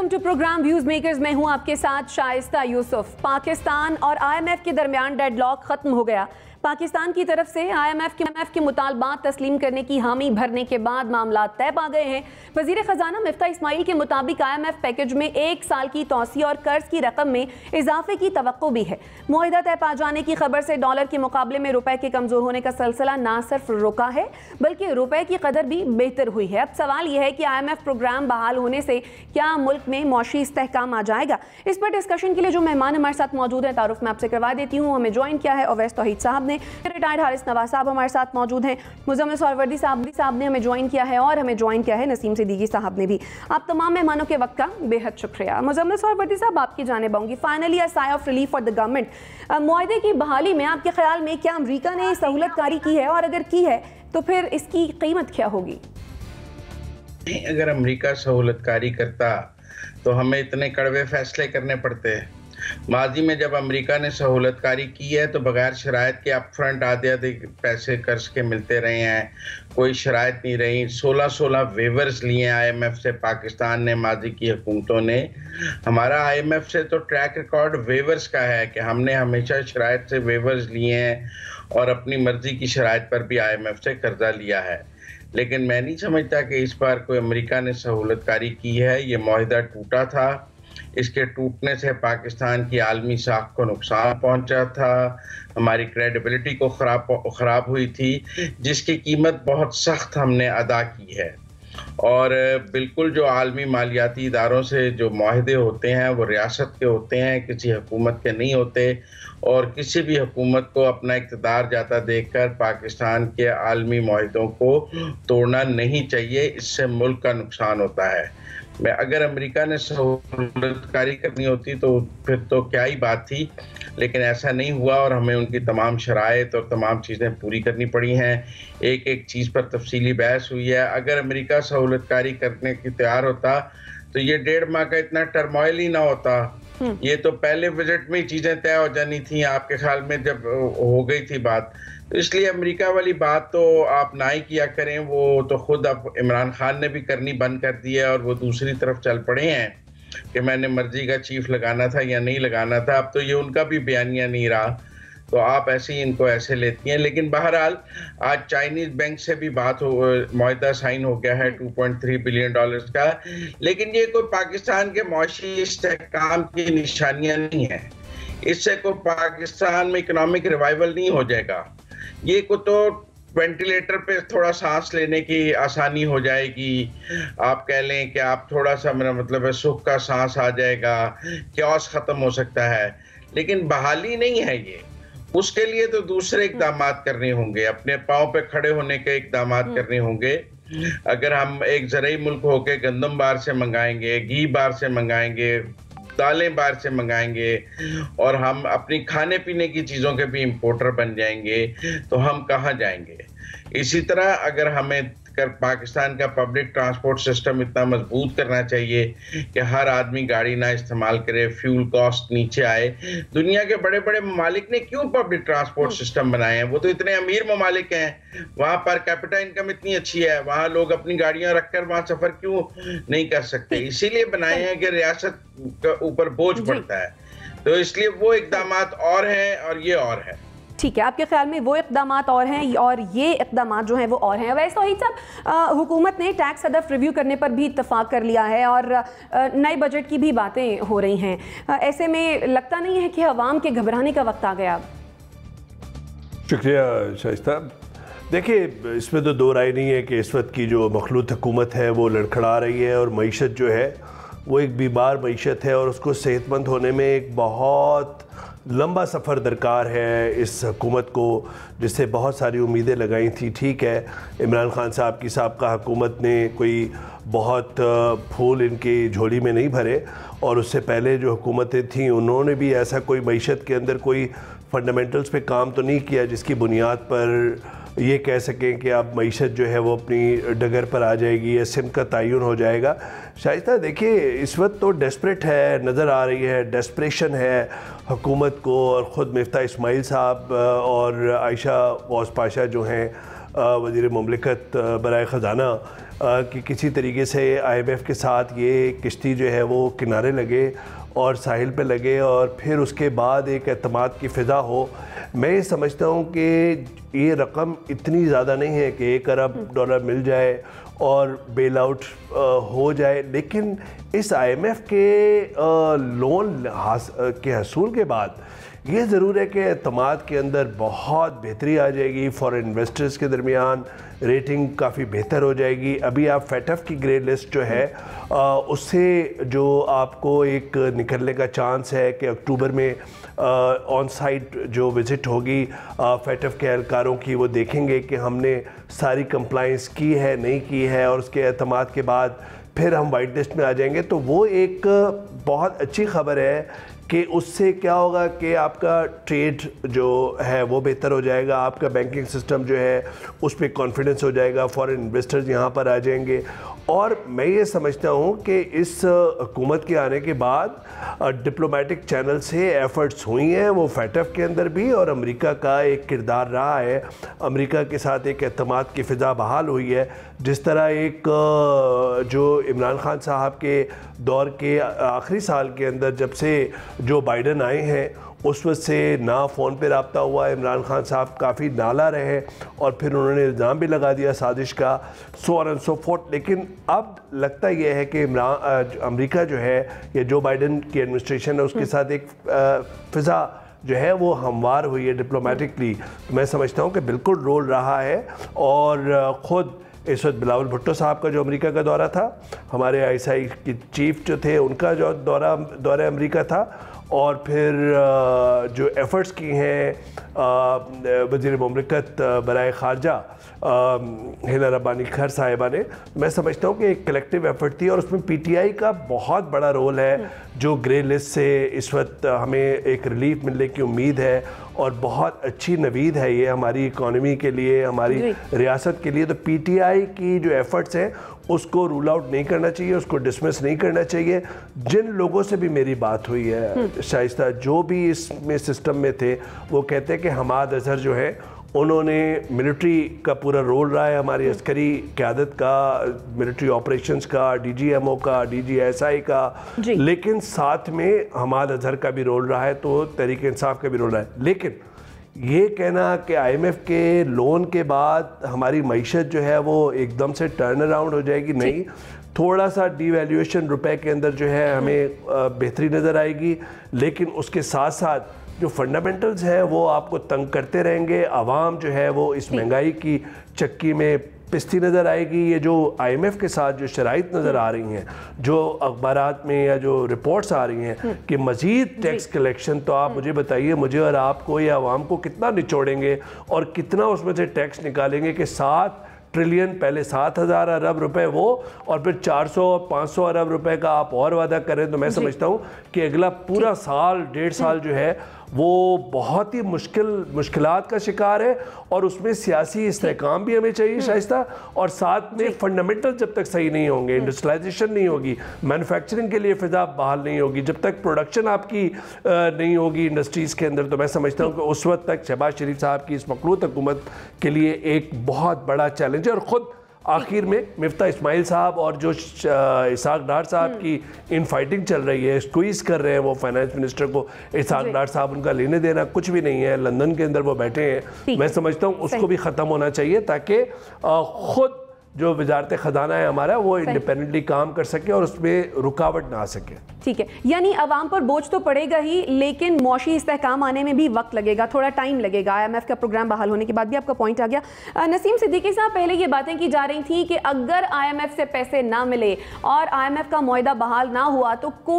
Welcome to programme views makers. मैं हूं आपके साथ शाइस्ता यूसुफ। पाकिस्तान और आईएमएफ के दरमियान डेडलॉक खत्म हो गया। पाकिस्तान की तरफ से आईएमएफ के मुतालबात तस्लीम करने की हामी भरने के बाद मामला तय पा गए हैं। वजीर खजाना मिफ्ता इस्माइल के मुताबिक आईएमएफ पैकेज में 1 साल की तौसी और कर्ज की रकम में इजाफे की तवक्को भी है। मुआहिदा तय पा जाने की खबर से डॉलर के मुकाबले में रुपए के कमजोर होने का सिलसिला ना सिर्फ रुका है बल्कि रुपए की कदर भी बेहतर हुई है। अब सवाल यह है कि आईएमएफ प्रोग्राम बहाल होने से क्या मुल्क में मौशी इस्तेहकाम आ जाएगा। इस पर डिस्कशन के लिए जो मेहमान हमारे साथ मौजूद हैं, तारुफ मैं आपसे करवा देती हूँ। हमें ज्वाइन किया है अवैस तौहीद साहब ने, रिटायर्ड हारिस नवाज साहब हमारे साथ मौजूद हैं, मुजम्मिल सरवर्दी साहब ने हमें ज्वाइन किया है, और हमें ज्वाइन किया है नसीम सिद्दीकी साहब ने भी। आप तमाम मेहमानों के वक्त का बेहद शुक्रिया। मुजम्मिल सरवर्दी साहब, आपकी जानिब आऊंगी। Finally a sigh of relief for the government. मुआहदे की बहाली में आपके ख्याल में क्या अमरीका ने सहूलतकारी की है, और अगर की है तो फिर इसकी कीमत क्या होगी? अगर अमेरिका सहूलतकारी करता तो हमें इतने कड़वे फैसले करने पड़ते। माजी में जब अमेरिका ने सहूलतकारी की है तो बगैर शराइत के अपफ्रंट आधे पैसे कर्ज के मिलते रहे हैं, कोई शराइत नहीं रही। 16 वेवर्स लिए आईएमएफ से पाकिस्तान ने, माजी की हुकूमतों ने। हमारा आईएमएफ से तो ट्रैक रिकॉर्ड वेवर्स का है कि हमने हमेशा शराइत से वेवर्स लिए हैं और अपनी मर्जी की शराइत पर भी आईएमएफ से कर्जा लिया है। लेकिन मैं नहीं समझता कि इस बार कोई अमेरिका ने सहूलतकारी की है। ये मुआहिदा टूटा था, इसके टूटने से पाकिस्तान की आलमी साख को नुकसान पहुंचा था, हमारी क्रेडिबिलिटी को ख़राब हुई थी, जिसकी कीमत बहुत सख्त हमने अदा की है। और बिल्कुल जो आलमी मालियाती इदारों से जो मुआहदे होते हैं वो रियासत के होते हैं, किसी हुकूमत के नहीं होते। और किसी भी हुकूमत को अपना इक़्तिदार जाता देखकर पाकिस्तान के आलमी मुआहदों को तोड़ना नहीं चाहिए, इससे मुल्क का नुकसान होता है। अगर अमेरिका ने सहूलतकारी करनी होती तो फिर तो क्या ही बात थी, लेकिन ऐसा नहीं हुआ और हमें उनकी तमाम शराइत और तमाम चीज़ें पूरी करनी पड़ी हैं। एक एक चीज़ पर तफसीली बहस हुई है। अगर अमेरिका सहूलतकारी करने की तैयार होता तो ये 1.5 माह का इतना टर्मोइल ही ना होता। ये तो पहले बजट में ही चीज़ें तय हो जानी थी, आपके ख्याल में जब हो गई थी बात। तो इसलिए अमेरिका वाली बात तो आप ना ही किया करें। वो तो खुद अब इमरान खान ने भी करनी बंद कर दी है और वो दूसरी तरफ चल पड़े हैं कि मैंने मर्जी का चीफ लगाना था या नहीं लगाना था। अब तो ये उनका भी बयानिया नहीं रहा, तो आप ऐसे ही इनको ऐसे लेती हैं। लेकिन बहरहाल आज चाइनीज़ बैंक से भी बात हो, मुआहदा साइन हो गया है 2.3 बिलियन डॉलर्स का। लेकिन ये कोई पाकिस्तान के मौशी इस्तेहकाम की निशानियाँ नहीं है। इससे कोई पाकिस्तान में इकनॉमिक रिवाइवल नहीं हो जाएगा। ये को तो वेंटिलेटर पे थोड़ा सांस लेने की आसानी हो जाएगी। आप कह लें कि आप थोड़ा सा, मेरा मतलब है, सुख का सांस आ जाएगा, क्यास ख़त्म हो सकता है। लेकिन बहाली नहीं है ये। उसके लिए तो दूसरे इक़दाम करने होंगे, अपने पाँव पे खड़े होने के इक़दाम करने होंगे। अगर हम एक ज़रूरी मुल्क होके गंदम बाहर से मंगाएंगे, घी बाहर से मंगाएंगे, दालें बाहर से मंगाएंगे और हम अपनी खाने पीने की चीज़ों के भी इंपोर्टर बन जाएंगे, तो हम कहाँ जाएंगे? इसी तरह अगर हमें पाकिस्तान का पब्लिक ट्रांसपोर्ट सिस्टम इतना मजबूत करना चाहिए कि हर आदमी गाड़ी ना इस्तेमाल करे, फ्यूल कॉस्ट नीचे आए। दुनिया के बड़े बड़े ममालिक ने क्यों पब्लिक ट्रांसपोर्ट सिस्टम बनाए हैं? वो तो इतने अमीर ममालिक हैं, वहाँ पर कैपिटा इनकम इतनी अच्छी है, वहाँ लोग अपनी गाड़ियाँ रखकर वहाँ सफ़र क्यों नहीं कर सकते? इसीलिए बनाए हैं कि रियासत के ऊपर बोझ पड़ता है। तो इसलिए वो इक़दाम और हैं और ये और है। ठीक है, आपके ख्याल में वो इक़दाम और हैं और ये इक़दाम जो हैं वो और हैं। वैसे तौहीद साहब, हुकूमत ने टैक्स हदफ रिव्यू करने पर भी इत्तफाक कर लिया है और नए बजट की भी बातें हो रही हैं। ऐसे में लगता नहीं है कि अवाम के घबराने का वक्त आ गया? शुक्रिया शाइस्ता। देखिए, इसमें तो दो राय नहीं है कि इस वक्त की जो मखलूत हुकूमत है वो लड़खड़ा रही है और मईशत जो है वो एक बीमार मईशत है और उसको सेहतमंद होने में एक बहुत लंबा सफ़र दरकार है इस हुकूमत को, जिससे बहुत सारी उम्मीदें लगाई थी। ठीक है, इमरान खान साहब की साबका हुकूमत ने कोई बहुत फूल इनकी झोली में नहीं भरे, और उससे पहले जो हुकूमतें थीं उन्होंने भी ऐसा कोई मईशत के अंदर कोई फंडामेंटल्स पे काम तो नहीं किया जिसकी बुनियाद पर ये कह सकें कि अब मईशत जो है वो अपनी डगर पर आ जाएगी या सिम का तयन हो जाएगा। शाइस्ता, देखिए, इस वक्त तो डेस्परेट है, नज़र आ रही है, डेस्परेशन है हुकूमत को। और ख़ुद मिफ्ता इस्माइल साहब और आयशा गौस पाशा जो हैं वज़ीर मुमलिकत बराए ख़जाना कि किसी तरीके से IMF के साथ ये किश्ती जो है वो किनारे लगे और साहिल पे लगे और फिर उसके बाद एक एतमाद की फ़िज़ा हो। मैं ये समझता हूँ कि ये रकम इतनी ज़्यादा नहीं है कि $1 अरब मिल जाए और बेल आउट हो जाए, लेकिन इस IMF के लोन के हसूल के बाद ये ज़रूर है कि एतमाद के अंदर बहुत बेहतरी आ जाएगी, फॉरेन इन्वेस्टर्स के दरमियान रेटिंग काफ़ी बेहतर हो जाएगी। अभी आप FATF की ग्रे लिस्ट जो है उससे जो आपको एक निकलने का चांस है कि अक्टूबर में ऑन साइट जो विज़िट होगी FATF के एहलकारों की, वो देखेंगे कि हमने सारी कंप्लाइंस की है नहीं की है, और उसके एतमाद के बाद फिर हम वाइट लिस्ट में आ जाएंगे। तो वो एक बहुत अच्छी खबर है कि उससे क्या होगा कि आपका ट्रेड जो है वो बेहतर हो जाएगा, आपका बैंकिंग सिस्टम जो है उस पर कॉन्फिडेंस हो जाएगा, फॉरेन इन्वेस्टर्स यहाँ पर आ जाएंगे। और मैं ये समझता हूँ कि इस हुकूमत के आने के बाद डिप्लोमेटिक चैनल से एफ़र्ट्स हुई हैं, वो FATF के अंदर भी, और अमेरिका का एक किरदार रहा है। अमेरिका के साथ एक एतमाद की फ़िज़ा बहाल हुई है। जिस तरह एक जो इमरान खान साहब के दौर के आखिरी साल के अंदर जब से जो बाइडन आए हैं उस वक्त से ना फ़ोन पे रब्ता हुआ, इमरान खान साहब काफ़ी नाला रहे और फिर उन्होंने इल्ज़ाम भी लगा दिया साजिश का, so on and so fourth. लेकिन अब लगता यह है कि अमेरिका जो है या जो बाइडन की एडमिनिस्ट्रेशन है उसके साथ एक फ़िज़ा जो है वो हमवार हुई है डिप्लोमेटिकली। मैं समझता हूँ कि बिल्कुल रोल रहा है। और ख़ुद इस वक्त बिलावल भुट्टो साहब का जो अमेरिका का दौरा था, हमारे ISI के चीफ जो थे उनका जो दौरा अमेरिका था, और फिर जो एफ़र्ट्स की हैं वज़ीर मुमलिकत बराए ख़ारजा हिना रब्बानी खैर साहिबा ने, मैं समझता हूँ कि एक कलेक्टिव एफ़र्ट थी और उसमें PTI का बहुत बड़ा रोल है, जो ग्रे लिस्ट से इस वक्त हमें एक रिलीफ मिलने की उम्मीद है और बहुत अच्छी नवीद है ये हमारी इकॉनमी के लिए, हमारी रियासत के लिए। तो PTI की जो एफ़र्ट्स हैं उसको रूल आउट नहीं करना चाहिए, उसको डिसमिस नहीं करना चाहिए। जिन लोगों से भी मेरी बात हुई है शाइस्ता, जो भी इसमें सिस्टम में थे, वो कहते हैं कि हमाद अजहर जो है उन्होंने मिलिट्री का पूरा रोल रहा है, हमारी अस्करी क़यादत का, मिलिट्री ऑपरेशंस का, DGMO का, DGSI का, लेकिन साथ में हमाद अजहर का भी रोल रहा है, तो तहरीक इंसाफ का भी रोल रहा है। लेकिन ये कहना कि IMF के लोन के बाद हमारी मईशत जो है वो एकदम से टर्न अराउंड हो जाएगी, नहीं, थोड़ा सा डिवैल्यूएशन रुपए के अंदर जो है हमें बेहतरी नज़र आएगी, लेकिन उसके साथ साथ जो फंडामेंटल्स हैं वो आपको तंग करते रहेंगे। आवाम जो है वो इस महंगाई की चक्की में पिस्ती नज़र आएगी। ये जो IMF के साथ जो शराइत नज़र आ रही हैं, जो अखबारात में या जो रिपोर्ट्स आ रही हैं कि मज़ीद टैक्स कलेक्शन, तो आप मुझे बताइए, मुझे और आपको या आवाम को कितना निचोड़ेंगे और कितना उसमें से टैक्स निकालेंगे कि 7 ट्रिलियन, पहले 7,000 अरब रुपए वो, और फिर 400-500 अरब रुपए का आप और वादा करें। तो मैं समझता हूँ कि अगला पूरा साल, 1.5 साल जो है वो बहुत ही मुश्किलात का शिकार है, और उसमें सियासी इस्तेहकाम भी हमें चाहिए शाइस्ता, और साथ में फंडामेंटल जब तक सही नहीं होंगे, इंडस्ट्रियलाइजेशन नहीं होगी, मैन्युफैक्चरिंग के लिए फ़िज़ा बहाल नहीं होगी, जब तक प्रोडक्शन आपकी नहीं होगी इंडस्ट्रीज़ के अंदर, तो मैं समझता हूँ कि उस वक्त तक शहबाज शरीफ साहब की इस मखलूत हुकूमत के लिए एक बहुत बड़ा चैलेंज है। और ख़ुद आखिर में मिफ्ता इस्माइल साहब और जो इसाक डार साहब की इन फाइटिंग चल रही है, स्क्वीज़ कर रहे हैं वो फाइनेंस मिनिस्टर को, इसाक डार साहब उनका लेने देना कुछ भी नहीं है, लंदन के अंदर वो बैठे हैं। मैं समझता हूँ उसको भी ख़त्म होना चाहिए, ताकि ख़ुद जो वजारत ख़जाना है हमारा वो इंडिपेंडेंटली काम कर सके और उसमें रुकावट ना आ सके। ठीक है, यानी आवाम पर बोझ तो पड़ेगा ही, लेकिन मौशी इस्तेहकाम आने में भी वक्त लगेगा, थोड़ा टाइम लगेगा। IMF का प्रोग्राम बहाल होने के बाद भी आपका पॉइंट आ गया। नसीम सिद्दीकी साहब, पहले ये बातें की जा रही थी कि अगर IMF से पैसे ना मिले और IMF का मुआहदा बहाल ना हुआ तो